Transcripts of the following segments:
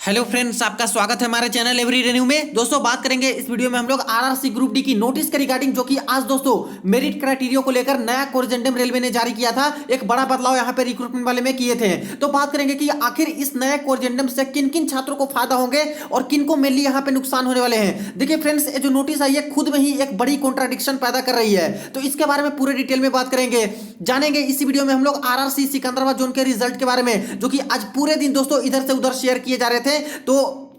Hello friends, आपका स्वागत है हमारे चैनल एवरी रिन्यू में। दोस्तों बात करेंगे इस वीडियो में हम लोग आरआरसी ग्रुप डी की नोटिस के रिगार्डिंग, जो कि आज दोस्तों मेरिट क्राइटेरिया को लेकर नया कोरिजेंडम रेलवे ने जारी किया था। एक बड़ा बदलाव यहां पे रिक्रूटमेंट वाले में किए थे। तो बात करेंगे कि आखिर इस नए कोरिजेंडम से किन किन छात्रों को फायदा होंगे और किन को मेनली यहां पे नुकसान होने वाले हैं। देखिए फ्रेंड्स, ये जो नोटिस आई है खुद में ही एक बड़ी कॉन्ट्राडिक्शन पैदा कर रही है। तो इसके बारे में पूरे डिटेल में बात करेंगे, जानेंगे इसी वीडियो में हम लोग आरआरसी सिकंदराबाद जोन के रिजल्ट के बारे में, जो कि आज पूरे दिन दोस्तों इधर से उधर शेयर किए जा रहे थे। तो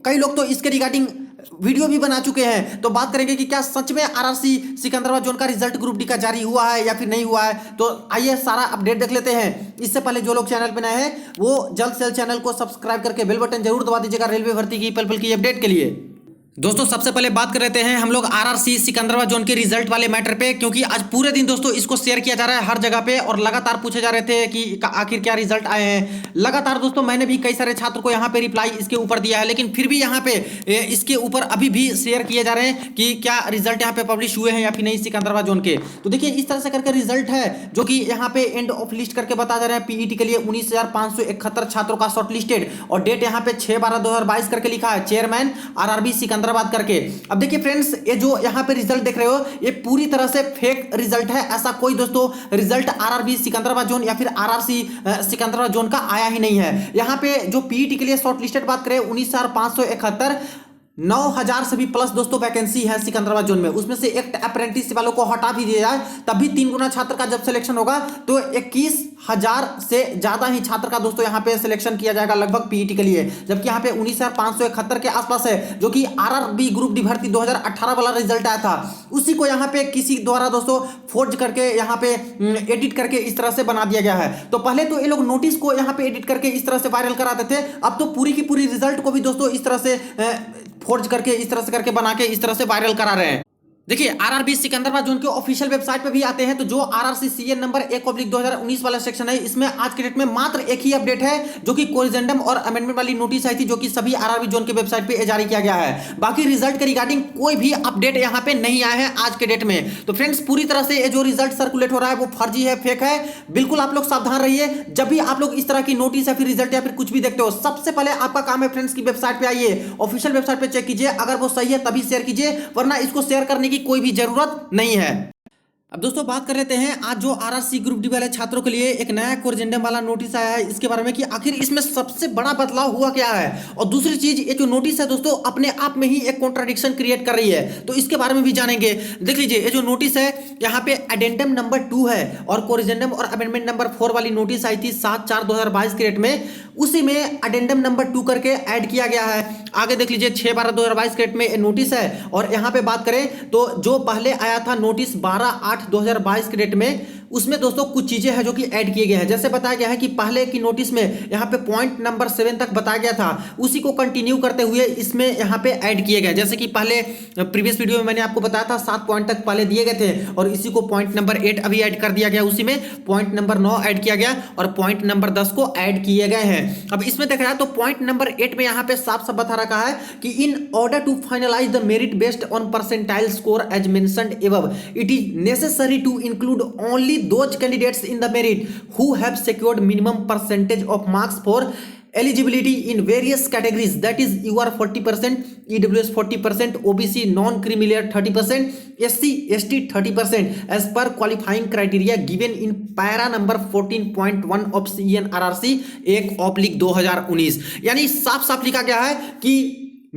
कई लोग तो इसके रिगार्डिंग वीडियो भी बना चुके हैं। तो बात करेंगे कि क्या सच में आरआरसी सिकंदराबाद जोन का रिजल्ट ग्रुप डी का जारी हुआ है या फिर नहीं हुआ है। तो आइए सारा अपडेट देख लेते हैं। इससे पहले जो लोग चैनल पे नए हैं वो जल्द से जल्द चैनल को सब्सक्राइब करके बेल बटन जरूर दबा दीजिएगा रेलवे भर्ती की पल पल की अपडेट के लिए। दोस्तों सबसे पहले बात कर लेते हैं हम लोग आरआरसी सिकंदराबाद जोन के रिजल्ट वाले मैटर पे, क्योंकि आज पूरे दिन दोस्तों इसको शेयर किया जा रहा है हर जगह पे और लगातार पूछे जा रहे थे कि आखिर क्या रिजल्ट आए हैं। लगातार दोस्तों मैंने भी कई सारे छात्र को यहाँ पे रिप्लाई इसके ऊपर दिया है, लेकिन फिर भी यहाँ पे इसके ऊपर अभी भी शेयर किए जा रहे हैं कि क्या रिजल्ट यहाँ पे पब्लिश हुए हैं या फिर नहीं सिकंदराबाद जोन के। तो देखिए इस तरह से करके रिजल्ट है, जो कि यहाँ पे एंड ऑफ लिस्ट करके बता जा रहे हैं। पीईटी के लिए 19,571 छात्रों का शॉर्ट लिस्टेड और डेट यहाँ पे 6/12/2022 करके लिखा है, चेयरमैन आरआरबी सिकंदराबाद करके। अब देखिए फ्रेंड्स, ये जो यहाँ पे रिजल्ट देख रहे हो ये पूरी तरह से फेक रिजल्ट है। ऐसा कोई दोस्तों रिजल्ट आरआरबी सिकंदराबाद जोन या फिर आरआरसी सिकंदराबाद जोन का आया ही नहीं है। यहाँ पे जो पीईटी के लिए शॉर्ट लिस्टेड बात करें 19,571, 9,000 से भी प्लस दोस्तों वैकेंसी है सिकंदराबाद जोन में। उसमें से एक अप्रेंटिस वालों को हटा भी दिया जाए तब भी 3 गुना छात्र का जब सिलेक्शन होगा तो 21,000 से ज्यादा ही छात्र का दोस्तों यहाँ पे सिलेक्शन किया जाएगा लगभग पीईटी के लिए, जबकि यहाँ पे 19,571 के आसपास है, जो कि आरआरबी ग्रुप डी भर्ती 2018 वाला रिजल्ट आया था। उसी को यहाँ पे किसी द्वारा दोस्तों फोर्ज करके यहाँ पे एडिट करके इस तरह से बना दिया गया है। तो पहले तो ये लोग नोटिस को यहाँ पे एडिट करके इस तरह से वायरल कराते थे, अब तो पूरी की पूरी रिजल्ट को भी दोस्तों इस तरह से फोर्ज करके इस तरह से करके बना के इस तरह से वायरल करा रहे हैं। देखिए आरआरबी सिकंदराबाद जोन के ऑफिशियल वेबसाइट पे भी आते हैं तो जो आरआरसी सीएन नंबर 1/2019 वाला सेक्शन है, इसमें आज के डेट में मात्र एक ही अपडेट है, जो कि कोरिजेंडम और अमेंडमेंट वाली नोटिस आई थी, जो कि सभी आरआरबी जोन के वेबसाइट पे जारी किया गया है। बाकी रिजल्ट के रिगार्डिंग कोई भी अपडेट यहाँ पे नहीं आया है आज के डेट में। तो फ्रेंड्स पूरी तरह से ये जो रिजल्ट सर्कुलेट हो रहा है वो फर्जी है, फेक है। बिल्कुल आप लोग सावधान रहिए जब भी आप लोग इस तरह की नोटिस या फिर रिजल्ट या फिर कुछ भी देखते हो। सबसे पहले आपका काम है फ्रेंड्स की वेबसाइट पे आइए, ऑफिशियल वेबसाइट पे चेक कीजिए, अगर वो सही है तभी शेयर कीजिए, वरना इसको शेयर करने की कोई भी जरूरत नहीं है। अब दोस्तों बात कर लेते हैं आज जो आरआरसी ग्रुप डी वाले छात्रों के लिए एक नया कोरिजेंडम वाला नोटिस आया है, इसके बारे में कि आखिर इसमें सबसे बड़ा बदलाव हुआ क्या है। और दूसरी चीज, ये जो नोटिस है दोस्तों अपने आप में ही एक कॉन्ट्राडिक्शन क्रिएट कर रही है, तो इसके बारे में भी जानेंगे। देख लीजिए ये जो नोटिस है यहाँ पे एडेंडम नंबर 2 है और कोरिजेंडम और अमेंडमेंट नंबर 4 वाली नोटिस आई थी 7/4/2022 के डेट में, उसी में एडेंडम नंबर 2 करके ऐड किया गया है। आगे देख लीजिए 6/12/2022 के डेट में नोटिस है और यहाँ पे बात करें तो जो पहले आया था नोटिस 12/8/2022 के डेट में, उसमें दोस्तों कुछ चीजें हैं जो कि ऐड किए गए हैं। जैसे बताया गया है कि पहले की नोटिस में यहाँ पे पॉइंट नंबर 7 तक बताया गया था, उसी को कंटिन्यू करते हुए इसमें यहाँ पे ऐड किए गए। जैसे कि पहले प्रीवियस वीडियो में मैंने आपको बताया था 7 पॉइंट तक पहले दिए गए थे और इसी को पॉइंट नंबर 8 अभी ऐड कर दिया गया, उसी में पॉइंट नंबर 9 ऐड किया गया और पॉइंट नंबर 10 को ऐड किए गए हैं। अब इसमें देख रहा है तो पॉइंट नंबर 8 में यहाँ पे साफ साफ बता रखा है कि in order to finalize the merit based on percentile score as mentioned above, it is necessary to include only those candidates in the merit who have secured minimum percentage of marks for eligibility in various categories, that is UR 40%, EWS 40%, OBC non-creamy layer 30%, SC ST 30% as per qualifying criteria given in para number 14.1 of CNRRC 1/2019। यानी साफ साफ लिखा गया है कि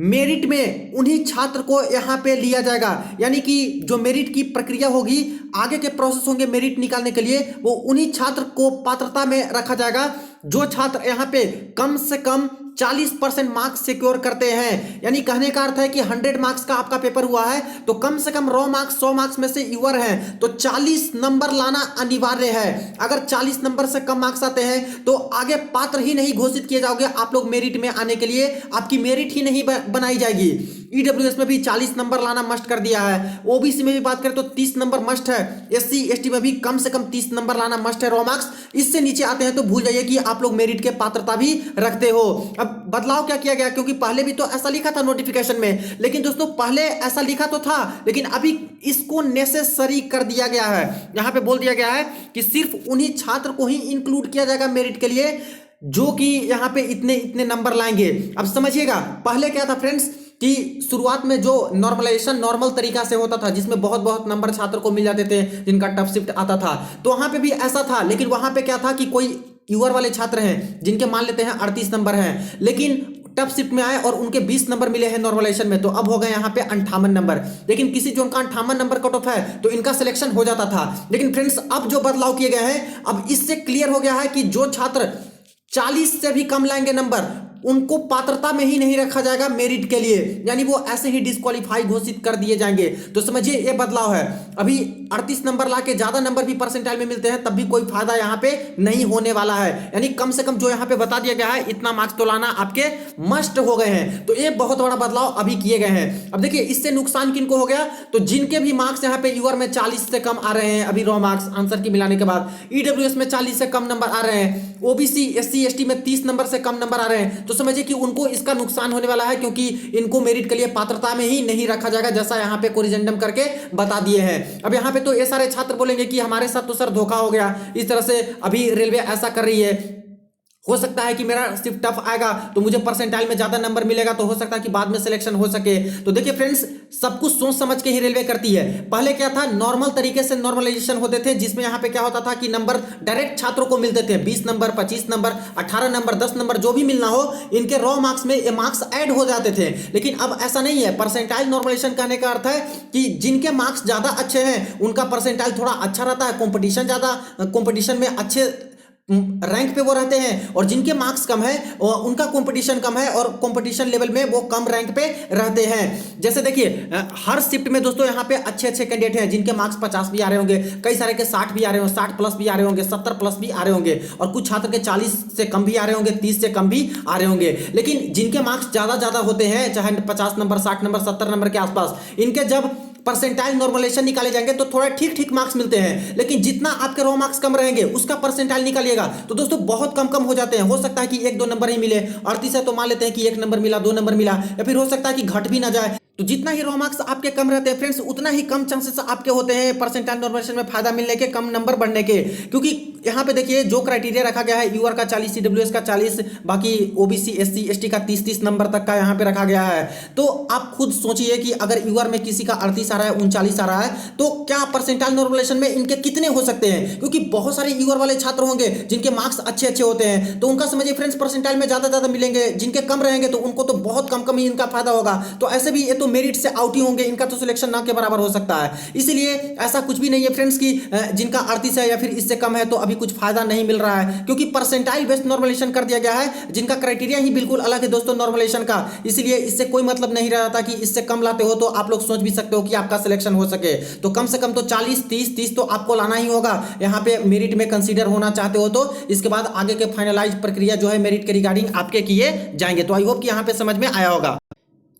merit में उन्हीं छात्र को यहाँ पे लिया जाएगा, यानी कि जो मेरिट की प्रक्रिया होगी, आगे के प्रोसेस होंगे मेरिट निकालने के लिए, वो उन्हीं छात्र को पात्रता में रखा जाएगा जो छात्र यहाँ पे कम से कम 40% मार्क्स सिक्योर करते हैं। यानी कहने का अर्थ है कि 100 मार्क्स का आपका पेपर हुआ है तो कम से कम रॉ मार्क्स 100 मार्क्स में से यूर हैं तो 40 नंबर लाना अनिवार्य है। अगर 40 नंबर से कम मार्क्स आते हैं तो आगे पात्र ही नहीं घोषित किए जाओगे आप लोग मेरिट में आने के लिए, आपकी मेरिट ही नहीं बनाई जाएगी। ईडब्ल्यूएस में भी 40 नंबर लाना मस्ट कर दिया है, ओबीसी में भी बात करें तो 30 नंबर मस्ट है, एससी एसटी में भी कम से कम 30 नंबर लाना मस्ट है रॉ मार्क्स। इससे नीचे आते हैं तो भूल जाइए कि आप लोग मेरिट के पात्रता भी रखते हो। अब बदलाव क्या किया गया, क्योंकि पहले भी तो ऐसा लिखा था नोटिफिकेशन में, लेकिन दोस्तों पहले ऐसा लिखा तो था लेकिन अभी इसको नेसेसरी कर दिया गया है। यहां पे बोल दिया गया है कि सिर्फ उन्हीं छात्र को ही इंक्लूड किया जाएगा मेरिट के लिए जो कि यहाँ पे इतने इतने नंबर लाएंगे। अब समझिएगा, पहले क्या था फ्रेंड्स कि शुरुआत में जो नॉर्मलाइजेशन नॉर्मल तरीका से होता था, जिसमें बहुत बहुत नंबर छात्र को मिल जाते थे जिनका टफ शिफ्ट आता था, तो वहां पे भी ऐसा था। लेकिन वहां पे क्या था कि कोई यूआर वाले छात्र हैं जिनके मान लेते हैं 38 नंबर हैं, लेकिन टफ शिफ्ट में आए और उनके 20 नंबर मिले हैं नॉर्मलाइजेशन में, तो अब हो गए यहाँ पे 58 नंबर। लेकिन किसी जो उनका 58 नंबर कट ऑफ है तो इनका सिलेक्शन हो जाता था। लेकिन फ्रेंड्स अब जो बदलाव किए गए हैं, अब इससे क्लियर हो गया है कि जो छात्र 40 से भी कम लाएंगे नंबर, उनको पात्रता में ही नहीं रखा जाएगा मेरिट के लिए, यानी वो ऐसे ही डिस्क्वालीफाई घोषित कर दिए जाएंगे। तो समझिए ये बदलाव है। अभी 38 नंबर लाके ज्यादा नंबर भी परसेंटाइल में मिलते हैं तब भी कोई फायदा यहाँ पे नहीं होने वाला है, यानी कम से कम जो यहाँ पे बता दिया गया है इतना मार्क्स तो लाना आपके मस्ट हो गए हैं। तो ये बहुत बड़ा बदलाव अभी किए गए हैं। अब देखिए इससे नुकसान किनको हो गया, तो जिनके भी मार्क्स यहाँ पे यूआर में 40 से कम आ रहे हैं, अभी रॉ मार्क्स आंसर की मिलाने के बाद, ईडब्ल्यूएस में 40 से कम नंबर आ रहे हैं, ओबीसी एससी एसटी में 30 नंबर से कम नंबर आ रहे हैं, तो समझिए कि उनको इसका नुकसान होने वाला है, क्योंकि इनको मेरिट के लिए पात्रता में ही नहीं रखा जाएगा, जैसा यहाँ पे कोरिजेंडम करके बता दिए हैं। अब यहाँ पे तो ये सारे छात्र बोलेंगे कि हमारे साथ तो सर धोखा हो गया, इस तरह से अभी रेलवे ऐसा कर रही है, हो सकता है कि मेरा सिर्फ टफ आएगा तो मुझे परसेंटाइल में ज्यादा नंबर मिलेगा, तो हो सकता है कि बाद में सिलेक्शन हो सके। तो देखिए फ्रेंड्स, सब कुछ सोच समझ के ही रेलवे करती है। पहले क्या था, नॉर्मल तरीके से नॉर्मलाइजेशन होते थे, जिसमें यहाँ पे क्या होता था कि नंबर डायरेक्ट छात्रों को मिलते थे, 20 नंबर 25 नंबर 18 नंबर 10 नंबर जो भी मिलना हो, इनके रॉ मार्क्स में ये मार्क्स ऐड हो जाते थे। लेकिन अब ऐसा नहीं है। परसेंटाइल नॉर्मलाइजेशन कहने का अर्थ है कि जिनके मार्क्स ज्यादा अच्छे हैं उनका परसेंटाइल थोड़ा अच्छा रहता है, कंपटीशन में अच्छे रैंक पे वो रहते हैं, और जिनके मार्क्स कम है उनका कंपटीशन कम है और कंपटीशन लेवल में वो कम रैंक पे रहते हैं। जैसे देखिए हर शिफ्ट में दोस्तों यहाँ पे अच्छे अच्छे कैंडिडेट हैं जिनके मार्क्स 50 भी आ रहे होंगे, कई सारे के 60 भी आ रहे होंगे, 60 प्लस भी आ रहे होंगे, 70 प्लस भी आ रहे होंगे, और कुछ छात्र के 40 से कम भी आ रहे होंगे, 30 से कम भी आ रहे होंगे। लेकिन जिनके मार्क्स ज्यादा होते हैं, चाहे 50 नंबर 60 नंबर 70 नंबर के आसपास, इनके जब परसेंटाइल नॉर्मलाइजेशन निकाले जाएंगे तो थोड़ा ठीक ठीक मार्क्स मिलते हैं। लेकिन जितना आपके रॉ मार्क्स कम रहेंगे उसका परसेंटाइल निकालिएगा तो दोस्तों बहुत कम हो जाते हैं। हो सकता है कि 1-2 नंबर ही मिले, 38 है तो मान लेते हैं कि 1 नंबर मिला, 2 नंबर मिला, या फिर हो सकता है कि घट भी ना जाए। तो जितना ही रॉ मार्क्स आपके कम रहते हैं फ्रेंड्स, उतना ही कम चांसेस आपके होते हैं परसेंटाइल नॉर्मलाइजेशन में फायदा मिलने के, कम नंबर बढ़ने के। क्योंकि यहाँ पे देखिए जो क्राइटेरिया रखा गया है, यूआर का 40, ईडब्ल्यूएस का 40, बाकी ओबीसी एससी एसटी का 30 नंबर तक का यहाँ पे रखा गया है। तो आप खुद सोचिए कि अगर यूआर में किसी का 38 आ रहा है, 39 आ रहा है, तो क्या परसेंटाइल नॉर्मलाइजेशन में इनके कितने हो सकते हैं? क्योंकि बहुत सारे यूआर वाले छात्र होंगे जिनके मार्क्स अच्छे अच्छे होते हैं, तो उनका समझिए फ्रेंड्स परसेंटाइल में ज्यादा मिलेंगे। जिनके कम रहेंगे तो उनको तो बहुत कम ही इनका फायदा होगा। तो ऐसे भी ये तो मेरिट से आउट ही होंगे, इनका तो सिलेक्शन ना के बराबर हो सकता है। इसलिए ऐसा कुछ भी नहीं है फ्रेंड्स कि जिनका 38 है या फिर इससे कम है तो अभी कुछ फायदा नहीं मिल रहा है, क्योंकि परसेंटाइल बेस्ड नॉर्मलाइजेशन कर दिया गया है, जिनका क्राइटेरिया ही बिल्कुल अलग है दोस्तों नॉर्मलाइजेशन का। इसलिए इससे कोई मतलब नहीं रहा था कि इससे कम लाते हो तो आप लोग सोच भी सकते हो कि आपका सिलेक्शन हो सके। तो कम से कम तो 40 30 तो आपको लाना ही होगा यहाँ पे मेरिट में कंसीडर होना चाहते हो तो। इसके बाद आगे के फाइनलाइज प्रक्रिया जो है मेरिट के रिगार्डिंग आपके किए जाएंगे। तो आई होप कि यहाँ पे समझ में आया होगा।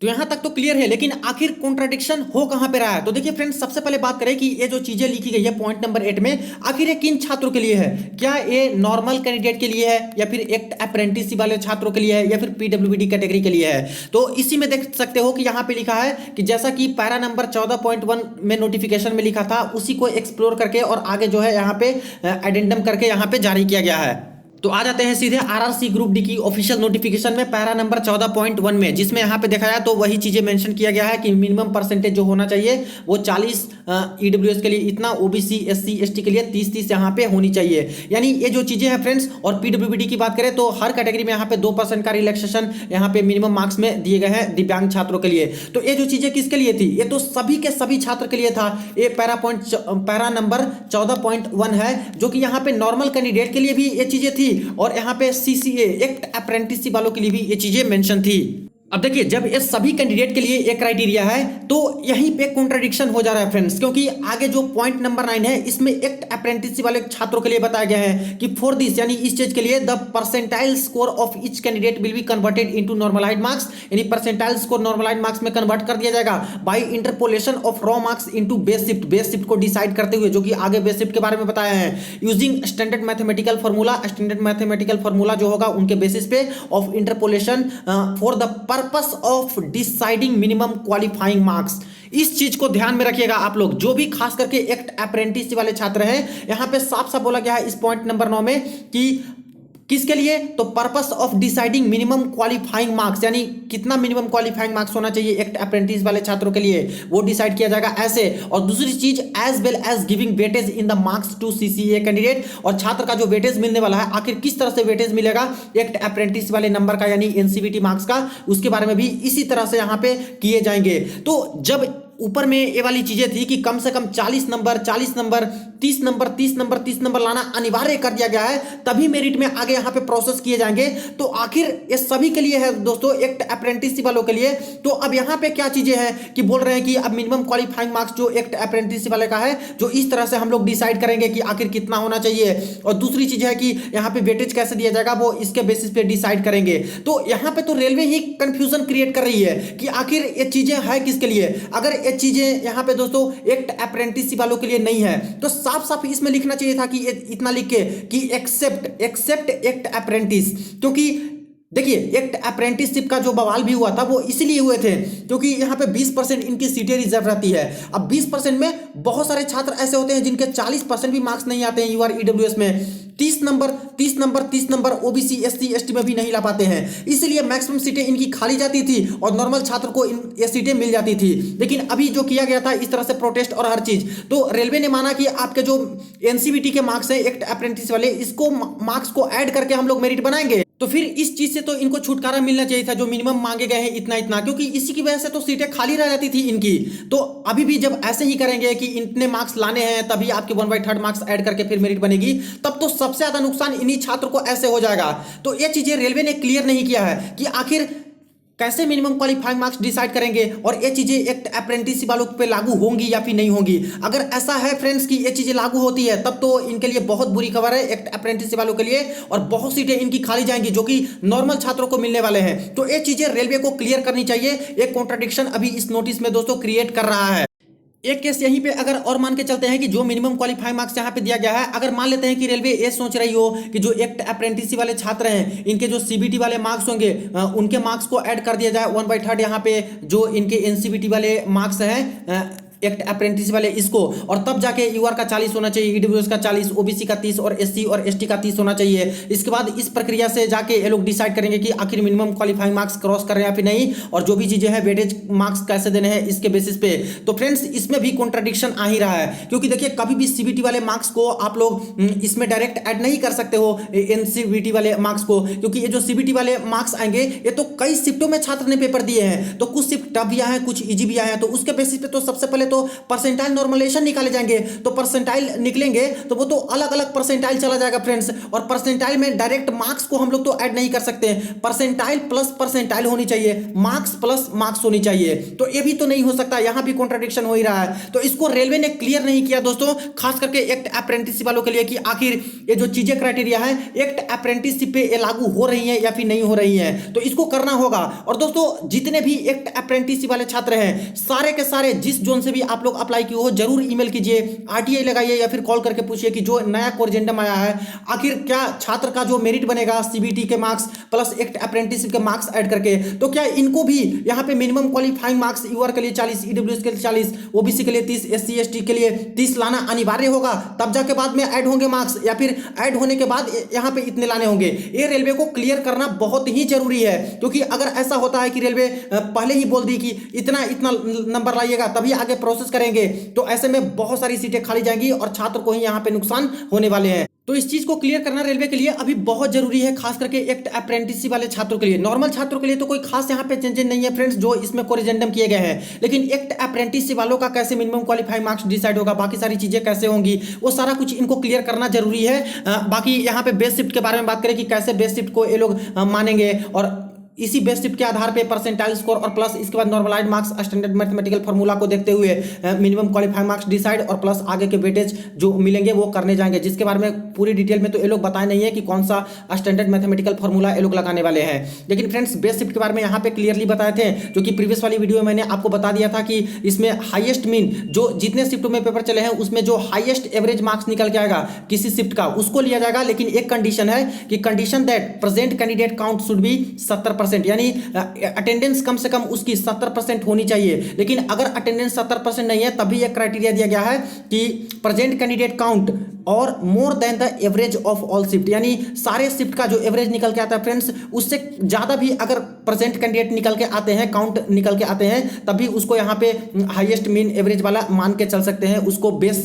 तो यहां तक तो क्लियर है, लेकिन आखिर कॉन्ट्राडिक्शन हो कहां पे रहा है? तो देखिए फ्रेंड्स, सबसे पहले बात करें कि ये जो चीजें लिखी गई है पॉइंट नंबर 8 में, आखिर ये किन छात्रों के लिए है? क्या ये नॉर्मल कैंडिडेट के लिए है, या फिर एक अप्रेंटिसशिप वाले छात्रों के लिए है, या फिर पीडब्ल्यूडी कैटेगरी के लिए है? तो इसी में देख सकते हो कि यहाँ पे लिखा है कि जैसा कि पैरा नंबर 14.1 में नोटिफिकेशन में लिखा था, उसी को एक्सप्लोर करके और आगे जो है यहाँ पे एडेंडम करके यहाँ पे जारी किया गया है। तो आ जाते हैं सीधे आरआरसी ग्रुप डी की ऑफिशियल नोटिफिकेशन में पैरा नंबर 14.1 में, जिसमें यहाँ पे देखा जाए तो वही चीजें मेंशन किया गया है कि मिनिमम परसेंटेज जो होना चाहिए वो 40, ईडब्ल्यूएस के लिए इतना, ओबीसी एससी एसटी के लिए 30 यहाँ पे होनी चाहिए। यानी ये जो चीजें हैं फ्रेंड्स, और पीडब्ल्यूडी की बात करें तो हर कैटेगरी में यहाँ पे 2% का रिलैक्सेशन यहाँ पे मिनिमम मार्क्स में दिए गए हैं दिव्यांग छात्रों के लिए। तो ये जो चीजें किसके लिए थी? ये तो सभी के सभी छात्र के लिए था। ये पैरा नंबर 14.1 है, जो कि यहाँ पे नॉर्मल कैंडिडेट के लिए भी ये चीजें थी, और यहाँ पे सीसीए एक्ट अप्रेंटिसशिप वालों के लिए भी ये चीजें मेंशन थी। अब देखिए, जब ये सभी कैंडिडेट के लिए एक क्राइटेरिया है तो यहीं पे कॉन्ट्रडिक्शन हो जा रहा है फ्रेंड्स, क्योंकि आगे जो पॉइंट नंबर 9 है इसमें एक्ट अप्रेंटिसशिप वाले छात्रों के लिए बताया गया है कि फॉर दिस, यानी इस चीज के लिए, the percentile score of each candidate will be converted into normalized marks, यानी परसेंटाइल स्कोर नॉर्मलाइज्ड मार्क्स में कन्वर्ट कर दिया जाएगा by interpolation of raw marks into base shift को डिसाइड करते हुए, जो कि आगे बेस शिफ्ट के बारे में बताया है, यूजिंग स्टैंडर्ड मैथमेटिकल फार्मूला जो होगा उनके बेसिस पे of interpolation for the purpose of deciding minimum qualifying marks. इस चीज को ध्यान में रखिएगा आप लोग, जो भी खास करके एक्ट अप्रेंटिस वाले छात्र हैं। यहां पे साफ साफ बोला गया है इस पॉइंट नंबर 9 में कि किसके लिए? तो purpose of deciding minimum qualifying marks, यानी कितना मिनिमम क्वालिफाइंग मार्क्स होना चाहिए एक्ट अप्रेंटिस वाले छात्रों के लिए, वो डिसाइड किया जाएगा ऐसे। और दूसरी चीज, as well as giving weightage in the marks to CCA candidate, और छात्र का जो वेटेज मिलने वाला है, आखिर किस तरह से वेटेज मिलेगा एक्ट अप्रेंटिस वाले नंबर का, यानी एनसीवीटी मार्क्स का, उसके बारे में भी इसी तरह से यहां पे किए जाएंगे। तो जब ऊपर में ये वाली चीजें थी कि कम से कम 40 number 40 number 30 number 30 number 30 number लाना अनिवार्य कर दिया गया है, तभी मेरिट में आगे यहां पे प्रोसेस किए जाएंगे। तो आखिर ये सभी के लिए है दोस्तों, एक्ट अप्रेंटिसशिप वालों के लिए। तो अब यहां पे क्या चीजें हैं कि बोल रहे हैं कि अब मिनिमम क्वालिफाइंग मार्क्स जो एक्ट अप्रेंटिसशिप वाले का है, जो इस तरह से हम लोग डिसाइड करेंगे कि आखिर कितना होना चाहिए। और दूसरी चीज है कि यहां पे वेटेज कैसे दिया जाएगा, वो इसके बेसिस पे डिसाइड करेंगे। तो यहां पे तो रेलवे ही कंफ्यूजन क्रिएट कर रही है कि आखिर ये चीजें है किसके लिए। अगर ये चीजें यहां पे दोस्तों एक्ट अप्रेंटिसशिप वालों के लिए नहीं है, तो साफ साफ इसमें लिखना चाहिए था कि इतना लिख के कि एक्सेप्ट एक्ट अप्रेंटिस। क्योंकि देखिए, एक्ट अप्रेंटिसशिप का जो बवाल भी हुआ था वो इसलिए हुए थे क्योंकि यहाँ पे 20% इनकी सीटें रिजर्व रहती है। अब 20% में बहुत सारे छात्र ऐसे होते हैं जिनके 40% भी मार्क्स नहीं आते हैं यूआर ईडब्ल्यूएस में, 30 नंबर ओबीसी एससी एसटी में भी नहीं ला पाते हैं, इसलिए मैक्सिमम सीटें इनकी खाली जाती थी और नॉर्मल छात्र को ये सीटें मिल जाती थी। लेकिन अभी जो किया गया था इस तरह से प्रोटेस्ट और हर चीज, तो रेलवे ने माना कि आपके जो एनसीवीटी के मार्क्स है एक्ट अप्रेंटिस वाले, इसको मार्क्स को ऐड करके हम लोग मेरिट बनाएंगे। तो फिर इस चीज से तो इनको छुटकारा मिलना चाहिए था, जो मिनिमम मांगे गए हैं इतना इतना, क्योंकि इसी की वजह से तो सीटें खाली रह जाती थी इनकी। तो अभी भी जब ऐसे ही करेंगे कि इतने मार्क्स लाने हैं तभी आपके 1/3 मार्क्स ऐड करके फिर मेरिट बनेगी, तब तो सबसे ज्यादा नुकसान इन्हीं छात्र को ऐसे हो जाएगा। तो ये चीजें रेलवे ने क्लियर नहीं किया है कि आखिर कैसे मिनिमम क्वालिफाइंग मार्क्स डिसाइड करेंगे और ये चीजें एक्ट अप्रेंटिसशिप वालों पे लागू होंगी या फिर नहीं होंगी। अगर ऐसा है फ्रेंड्स कि ये चीजें लागू होती है, तब तो इनके लिए बहुत बुरी खबर है एक्ट अप्रेंटिसशिप वालों के लिए, और बहुत सीटें इनकी खाली जाएंगी जो कि नॉर्मल छात्रों को मिलने वाले हैं। तो ये चीजें रेलवे को क्लियर करनी चाहिए। एक कॉन्ट्राडिक्शन अभी इस नोटिस में दोस्तों क्रिएट कर रहा है। एक केस यहीं पे अगर और मान के चलते हैं कि जो मिनिमम क्वालिफाइंग मार्क्स यहाँ पे दिया गया है, अगर मान लेते हैं कि रेलवे ये सोच रही हो कि जो एक्ट अप्रेंटिसशिप वाले छात्र हैं इनके जो सीबीटी वाले मार्क्स होंगे उनके मार्क्स को ऐड कर दिया जाए 1/3 यहाँ पे जो इनके एनसीबीटी वाले मार्क्स हैं एक्ट अप्रेंटिस वाले इसको, और तब जाके यूआर का 40 होना चाहिए, ईडब्ल्यूएस का 40, ओबीसी का 30 और एससी और एसटी का 30 होना चाहिए। इसके बाद इस प्रक्रिया से जाके ये लोग डिसाइड करेंगे कि आखिर मिनिमम क्वालिफाइंग मार्क्स क्रॉस कर रहे हैं या फिर नहीं, और जो भी चीजें हैं वेटेज मार्क्स कैसे देने हैं इसके बेसिस पे। तो फ्रेंड्स इसमें भी कॉन्ट्राडिक्शन आ ही रहा है, क्योंकि देखिए कभी भी सीबीटी वाले मार्क्स को आप लोग इसमें डायरेक्ट ऐड नहीं कर सकते हो एनसीबीटी वाले मार्क्स को, क्योंकि ये जो सीबीटी वाले मार्क्स आएंगे ये तो कई शिफ्टों में छात्र ने पेपर दिए हैं, तो कुछ शिफ्ट टफ भी आए हैं, कुछ इजी भी आए हैं। तो उसके बेसिस पे तो सबसे पहले तो परसेंटाइल नॉर्मलाइजेशन निकाले जाएंगे, तो परसेंटाइल निकलेंगे तो वो तो अलग अलग परसेंटाइल चला जाएगा फ्रेंड्स, और परसेंटाइल में डायरेक्ट मार्क्स को हम लोग तो ऐड नहीं कर सकते। परसेंटाइल प्लस परसेंटाइल होनी चाहिए, मार्क्स प्लस मार्क्स होनी चाहिए, तो ये भी तो नहीं हो सकता, यहां भी कॉन्ट्राडिक्शन हो ही रहा है। तो इसको रेलवे ने क्लियर नहीं किया दोस्तों, खास करके एक्ट अप्रेंटिसशिप वालों के लिए कि आखिर ये जो चीजें क्राइटेरिया है एक्ट अप्रेंटिसशिप पे ये लागू हो रही है या फिर नहीं हो रही है, तो इसको करना होगा। और दोस्तों जितने भी एक्ट अप्रेंटिसशिप वाले छात्र हैं सारे के सारे जिस जोन से भी आप लोग अप्लाई किए हो जरूर ईमेल कीजिए, आरटीआई लगाइए या फिर कॉल करके पूछिए कि जो नया कोरिजेंडम आया है आखिर क्या छात्र का जो मेरिट बनेगा सीबीटी के मार्क्स प्लस एक्ट अप्रेंटिसशिप के मार्क्स ऐड करके, तो क्या इनको भी यहाँ पे मिनिमम क्वालिफाइंग मार्क्स यूआर के लिए 40, ईडब्ल्यूएस के लिए 40, ओबीसी के लिए 30, एससी एसटी के लिए 30 लाना अनिवार्य होगा, तब जाके बाद में ऐड होंगे मार्क्स, या फिर ऐड होने के बाद यहाँ पे इतने लाने होंगे। ये रेलवे को क्लियर करना बहुत ही जरूरी है, क्योंकि अगर ऐसा होता है कि रेलवे पहले ही बोल दी कि इतना इतना नंबर लाइएगा तभी आगे प्रोसेस करेंगे, तो ऐसे में बहुत सारी सीटें खाली जाएंगी और छात्र को ही यहाँ पे नुकसान होने वाले हैं। तो इस चीज को क्लियर करना रेलवे के लिए अभी बहुत जरूरी है, खास करके एक्ट अप्रेंटिसशिप वाले छात्रों के लिए। नॉर्मल छात्रों के लिए तो कोई खास यहाँ पे चेंजेस नहीं है फ्रेंड्स, जो इसमें कोरिजेंडम किए गए हैं, लेकिन एक्ट अप्रेंटिसशिप वालों का कैसे मिनिमम क्वालिफाइंग मार्क्स डिसाइड होगा, बाकी सारी चीजें कैसे होंगी, वो सारा कुछ इनको क्लियर करना जरूरी है। बाकी यहाँ पे बेस शिफ्ट के बारे में बात करें कि कैसे बेस शिफ्ट को ये लोग मानेंगे, और इसी बेस शिफ्ट के आधार पे परसेंटाइल स्कोर और प्लस इसके बाद normalized marks standard mathematical formula को देखते हुए मिनिमम क्वालिफाइंग मार्क्स डिसाइड और प्लस आगे के वेटेज जो मिलेंगे वो करने जाएंगे, जिसके बारे में पूरी डिटेल में तो ये लोग बताए नहीं है कि कौन सा स्टैंडर्ड मैथमेटिकल फार्मूला ये लोग लगाने वाले हैं। लेकिन फ्रेंड्स बेस शिफ्ट के बारे में यहाँ पे क्लियरली बताए थे, जो कि प्रीवियस वाली वीडियो में मैंने आपको बता दिया था कि इसमें हाइएस्ट मीन जो जितने शिफ्टों में पेपर चले हैं उसमें जो हाइएस्ट एवरेज मार्क्स निकल के आएगा किसी शिफ्ट का उसको लिया जाएगा। लेकिन एक कंडीशन है कि condition that present candidate count should be 70%, यानी अटेंडेंस कम से कम उसकी 70% होनी चाहिए। लेकिन अगर अटेंडेंस 70% नहीं है तभी एक क्राइटेरिया दिया गया है कि प्रेजेंट कैंडिडेट काउंट और more than the average of all shift, यानी सारे शिफ्ट का जो एवरेज निकल के आता है फ्रेंड्स, उससे ज़्यादा भी अगर प्रेजेंट कैंडिडेट निकल के आते हैं, काउंट निकल के आते हैं, तभी उसको यहाँ पे हाईएस्ट मीन एवरेज वाला मान के चल सकते हैं, उसको बेस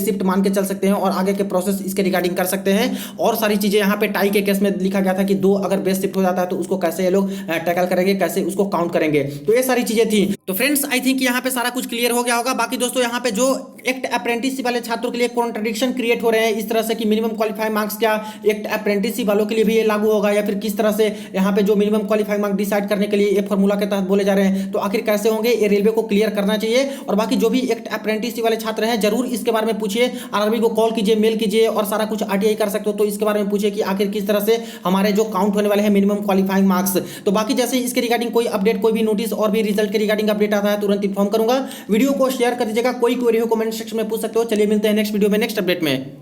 शिफ्ट मान के चल सकते हैं और आगे के प्रोसेस इसके रिगार्डिंग कर सकते हैं। और सारी चीज़ें यहाँ पे टाई के केस में लिखा गया था कि 2 अगर बेस शिफ्ट हो जाता है तो उसको कैसे ये लोग टैकल करेंगे, कैसे उसको काउंट करेंगे। तो ये सारी चीज़ें थी। तो फ्रेंड्स आई थिंक यहाँ पे सारा कुछ क्लियर हो गया होगा। बाकी दोस्तों यहाँ पे जो एक्ट अप्रेंटिसशिप वाले छात्रों के लिए कॉन्ट्रडिक्शन क्रिएट हो रहे हैं इस तरह से कि मिनिमम क्वालिफाइंग मार्क्स क्या एक्ट अप्रेंटिसशिप वालों के लिए भी ये लागू होगा, या फिर किस तरह से यहाँ पे जो मिनिमम क्वालिफाइंग मार्क्स डिसाइड करने के लिए ये फॉर्मूला के तहत बोले जा रहे हैं, तो आखिर कैसे होंगे, ये रेलवे को क्लियर करना चाहिए। और बाकी जो भी एक्ट अप्रेंटिसशिप वाले छात्र हैं जरूर इसके बारे में पूछिए, आरआरबी को कॉल कीजिए, मेल कीजिए और सारा कुछ आरटीआई कर सकते हो तो इसके बारे में पूछिए कि आखिर किस तरह से हमारे जो काउंट होने वाले हैं मिनिमम क्वालिफाइंग मार्क्स। तो बाकी जैसे इसके रिगार्डिंग कोई अपडेट, कोई भी नोटिस और भी रिजल्ट के रिगार्डिंग अपडेट आता है तुरंत इन्फॉर्म करूंगा। वीडियो को शेयर कर दीजिएगा, कोई क्वेरी हो कमेंट सेक्शन में पूछ सकते हो। चलिए मिलते हैं नेक्स्ट वीडियो में नेक्स्ट अपडेट में।